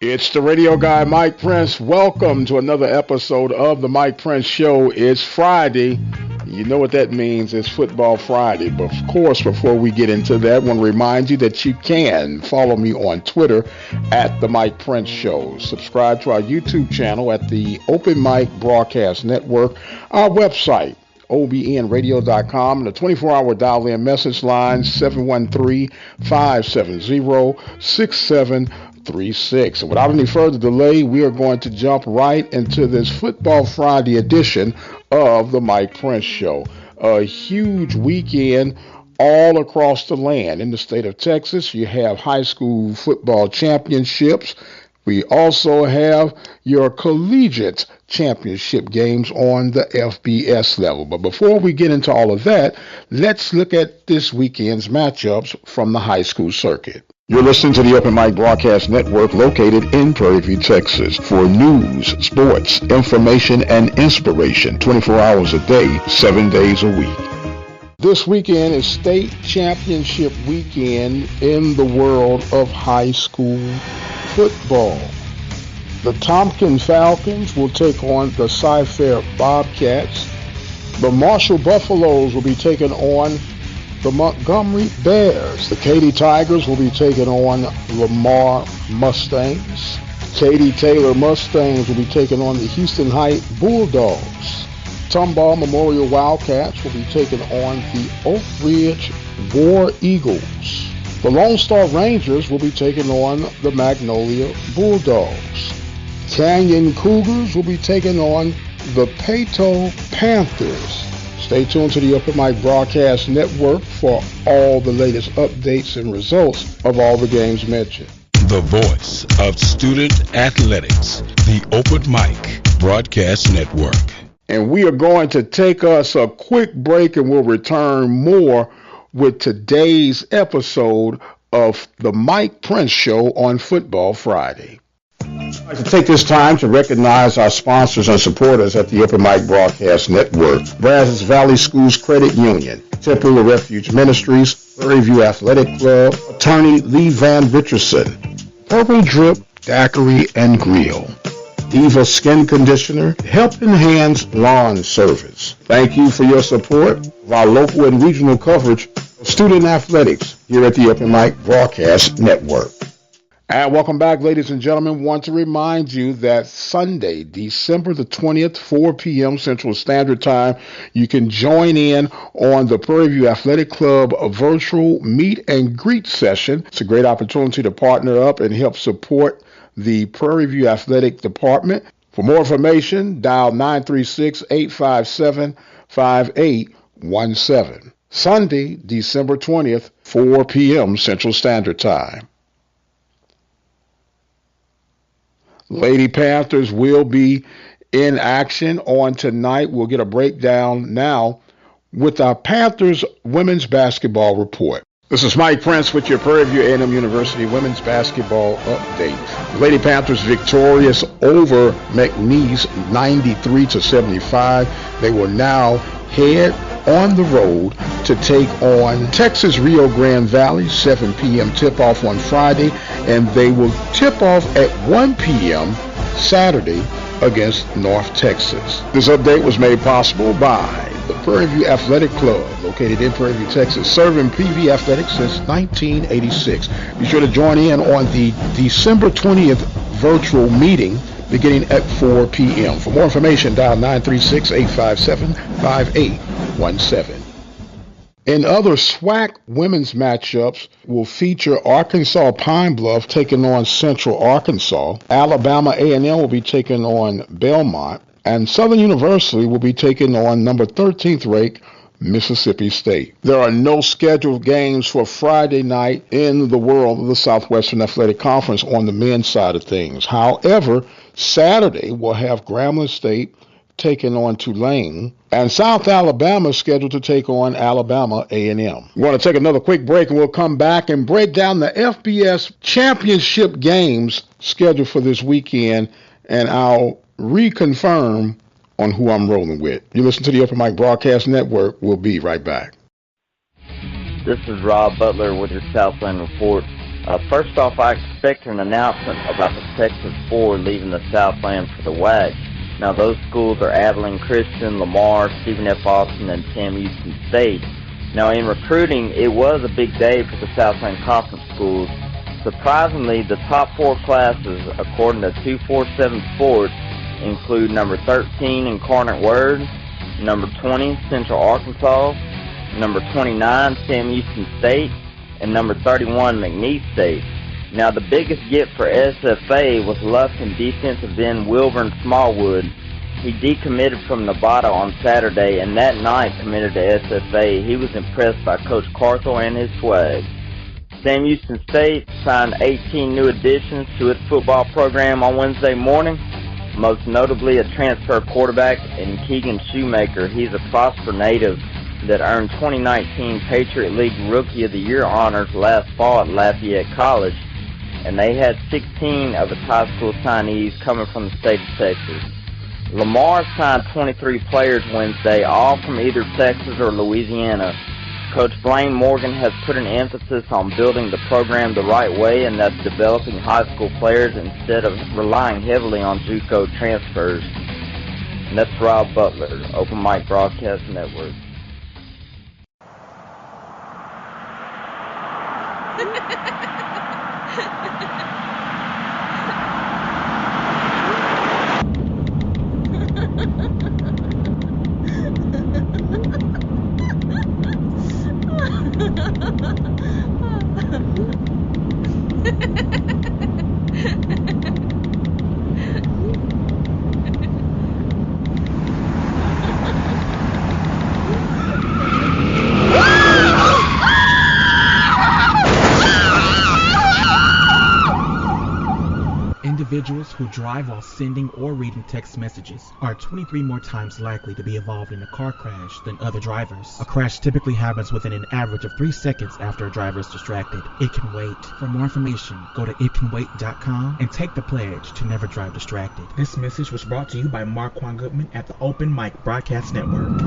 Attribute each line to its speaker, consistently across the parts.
Speaker 1: It's the radio guy, Mike Prince. Welcome to another episode of the Mike Prince Show. It's Friday. You know what that means. It's Football Friday. But of course, before we get into that, I want to remind you that you can follow me on Twitter at the Mike Prince Show. Subscribe to our YouTube channel at the Open Mic Broadcast Network, our website, obnradio.com, and the 24-hour dial-in message line, 713-570-6736. And without any further delay, we are going to jump right into this Football Friday edition of the Mike Prince Show. A huge weekend all across the land. In the state of Texas, you have high school football championships. We also have your collegiate championship games on the FBS level. But before we get into all of that, let's look at this weekend's matchups from the high school circuit. You're listening to the Open Mic Broadcast Network located in Prairie View, Texas for news, sports, information, and inspiration 24 hours a day, 7 days a week. This weekend is state championship weekend in the world of high school football. The Tompkins Falcons will take on the Cy-Fair Bobcats. The Marshall Buffaloes will be taking on the Montgomery Bears. The Katy Tigers will be taking on Lamar Mustangs. Katy Taylor Mustangs will be taking on the Houston Heights Bulldogs. Tomball Memorial Wildcats will be taking on the Oak Ridge War Eagles. The Lone Star Rangers will be taking on the Magnolia Bulldogs. Canyon Cougars will be taking on the Peyto Panthers. Stay tuned to the Open Mic Broadcast Network for all the latest updates and results of all the games mentioned.
Speaker 2: The voice of student athletics, the Open Mic Broadcast Network.
Speaker 1: And we are going to take us a quick break, and we'll return more with today's episode of the Mike Prince Show on Football Friday. I'd like to take this time to recognize our sponsors and supporters at the Open Mic Broadcast Network: Brazos Valley Schools Credit Union, Temple of Refuge Ministries, Prairie View Athletic Club, Attorney Lee Van Richardson, Purple Drip Daiquiri and Grill, Diva Skin Conditioner, Helping Hands Lawn Service. Thank you for your support of our local and regional coverage of student athletics here at the Open Mic Broadcast Network. And welcome back, ladies and gentlemen. Want to remind you that Sunday, December the 20th, 4 p.m. Central Standard Time, you can join in on the Prairie View Athletic Club virtual meet and greet session. It's a great opportunity to partner up and help support the Prairie View Athletic Department. For more information, dial 936-857-5817. Sunday, December 20th, 4 p.m. Central Standard Time. Lady Panthers will be in action on tonight. We'll get a breakdown now with our Panthers women's basketball report. This is Mike Prince with your Prairie View A&M University women's basketball update. The Lady Panthers victorious over McNeese 93-75. They will now head on the road to take on Texas Rio Grande Valley, 7 p.m. tip-off on Friday, and they will tip off at 1 p.m. Saturday against North Texas. This update was made possible by the Prairie View Athletic Club, located in Prairie View, Texas, serving PV Athletics since 1986. Be sure to join in on the December 20th virtual meeting beginning at 4 p.m. For more information, dial 936-857-5817. In other SWAC women's matchups will feature Arkansas Pine Bluff taking on Central Arkansas. Alabama A&M will be taking on Belmont. And Southern University will be taking on number 13th ranked Mississippi State. There are no scheduled games for Friday night in the world of the Southwestern Athletic Conference on the men's side of things. However, Saturday we'll have Grambling State taking on Tulane, and South Alabama is scheduled to take on Alabama A&M. We're going to take another quick break, and we'll come back and break down the FBS championship games scheduled for this weekend, and I'll reconfirm on who I'm rolling with. You listen to the Open Mic Broadcast Network. We'll be right back.
Speaker 3: This is Rob Butler with your Southland Report. First off, I expect an announcement about the Texas 4 leaving the Southland for the WAC. Now, those schools are Abilene Christian, Lamar, Stephen F. Austin, and Sam Houston State. Now, in recruiting, it was a big day for the Southland Conference schools. Surprisingly, the top 4 classes, according to 247 Sports, include number 13 Incarnate Word, number 20 Central Arkansas, number 29 Sam Houston State, and number 31 McNeese State. Now, the biggest get for SFA was Lufkin defensive end Wilburn Smallwood. He decommitted from Nevada on Saturday, and that night committed to SFA. He was impressed by Coach Carthel and his swag. Sam Houston State signed 18 new additions to its football program on Wednesday morning, most notably a transfer quarterback in Keegan Shoemaker. He's a Prosper native that earned 2019 Patriot League Rookie of the Year honors last fall at Lafayette College, and they had 16 of its high school signees coming from the state of Texas. Lamar signed 23 players Wednesday, all from either Texas or Louisiana. Coach Blaine Morgan has put an emphasis on building the program the right way, and that's developing high school players instead of relying heavily on JUCO transfers. And that's Rob Butler, Open Mic Broadcast Network.
Speaker 4: Individuals who drive while sending or reading text messages are 23 more times likely to be involved in a car crash than other drivers. A crash typically happens within an average of 3 seconds after a driver is distracted. It can wait. For more information, go to itcanwait.com and take the pledge to never drive distracted. This message was brought to you by Marquand Goodman at the Open Mic Broadcast Network.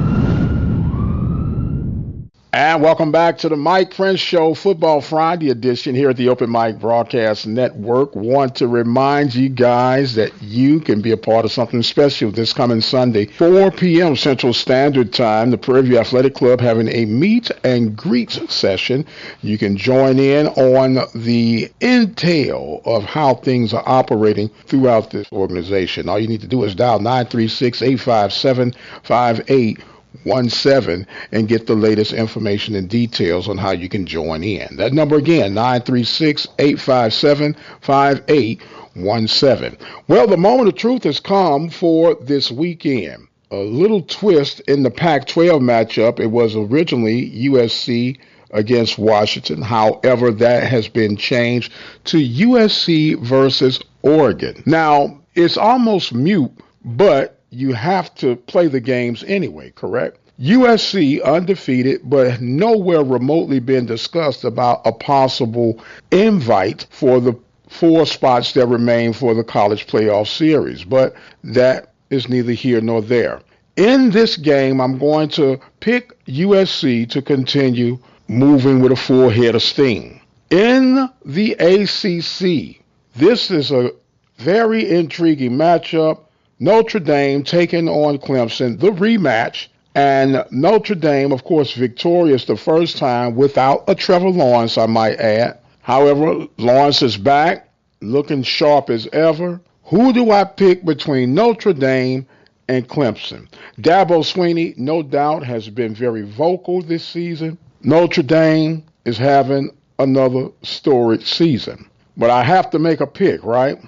Speaker 1: And welcome back to the Mike Prince Show, Football Friday edition here at the Open Mic Broadcast Network. Want to remind you guys that you can be a part of something special this coming Sunday, 4 p.m. Central Standard Time. The Prairie View Athletic Club having a meet and greet session. You can join in on the intel of how things are operating throughout this organization. All you need to do is dial 936-857-5817 and get the latest information and details on how you can join in. That number again, 936-857-5817. Well, the moment of truth has come for this weekend. A little twist in the Pac-12 matchup. It was originally USC against Washington. However, that has been changed to USC versus Oregon. Now, it's almost mute, but you have to play the games anyway, correct? USC undefeated, but nowhere remotely been discussed about a possible invite for the 4 spots that remain for the college playoff series. But that is neither here nor there. In this game, I'm going to pick USC to continue moving with a full head of steam. In the ACC, this is a very intriguing matchup. Notre Dame taking on Clemson, the rematch, and Notre Dame, of course, victorious the first time without a Trevor Lawrence, I might add. However, Lawrence is back, looking sharp as ever. Who do I pick between Notre Dame and Clemson? Dabo Swinney, no doubt, has been very vocal this season. Notre Dame is having another storied season. But I have to make a pick, right?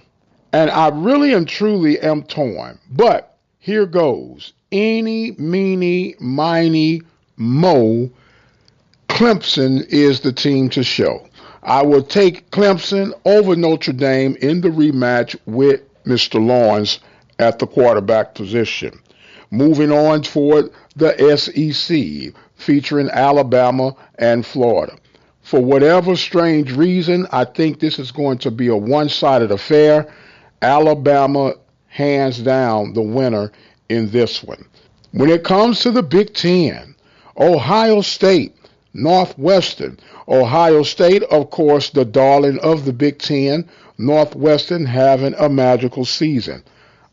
Speaker 1: And I really and truly am torn. But here goes. Eeny, meeny, miny, mo. Clemson is the team to show. I will take Clemson over Notre Dame in the rematch with Mr. Lawrence at the quarterback position. Moving on toward the SEC, featuring Alabama and Florida. For whatever strange reason, I think this is going to be a one-sided affair. Alabama, hands down, the winner in this one. When it comes to the Big Ten, Ohio State, Northwestern, Ohio State, of course, the darling of the Big Ten. Northwestern having a magical season.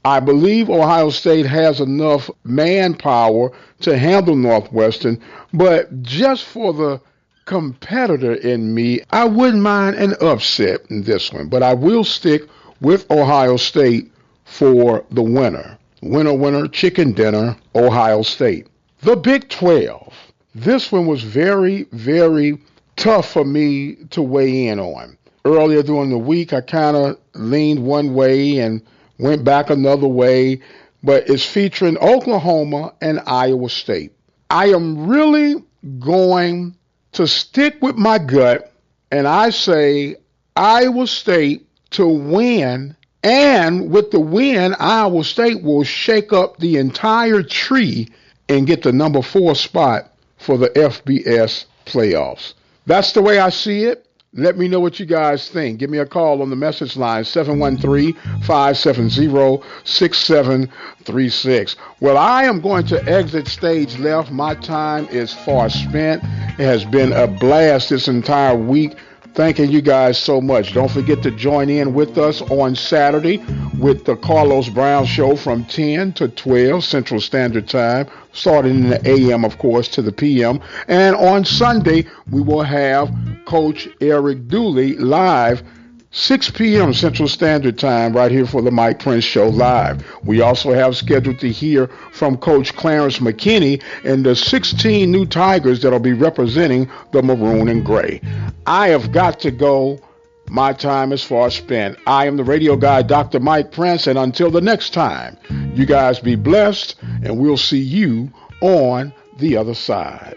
Speaker 1: I believe Ohio State has enough manpower to handle Northwestern, but just for the competitor in me, I wouldn't mind an upset in this one, but I will stick with Ohio State for the winner. Winner, winner, chicken dinner, Ohio State. The Big 12. This one was very, very tough for me to weigh in on. Earlier during the week, I kind of leaned one way and went back another way, but it's featuring Oklahoma and Iowa State. I am really going to stick with my gut, and I say Iowa State to win, and with the win, Iowa State will shake up the entire tree and get the number 4 spot for the FBS playoffs. That's the way I see it. Let me know what you guys think. Give me a call on the message line, 713-570-6736. Well, I am going to exit stage left. My time is far spent. It has been a blast this entire week. Thanking you guys so much. Don't forget to join in with us on Saturday with the Carlos Brown Show from 10 to 12 Central Standard Time, starting in the AM, of course, to the PM. And on Sunday, we will have Coach Eric Dooley live 6 p.m. Central Standard Time right here for the Mike Prince Show live. We also have scheduled to hear from Coach Clarence McKinney and the 16 new Tigers that will be representing the maroon and gray. I have got to go. My time is far spent. I am the radio guy, Dr. Mike Prince, and until the next time, you guys be blessed, and we'll see you on the other side.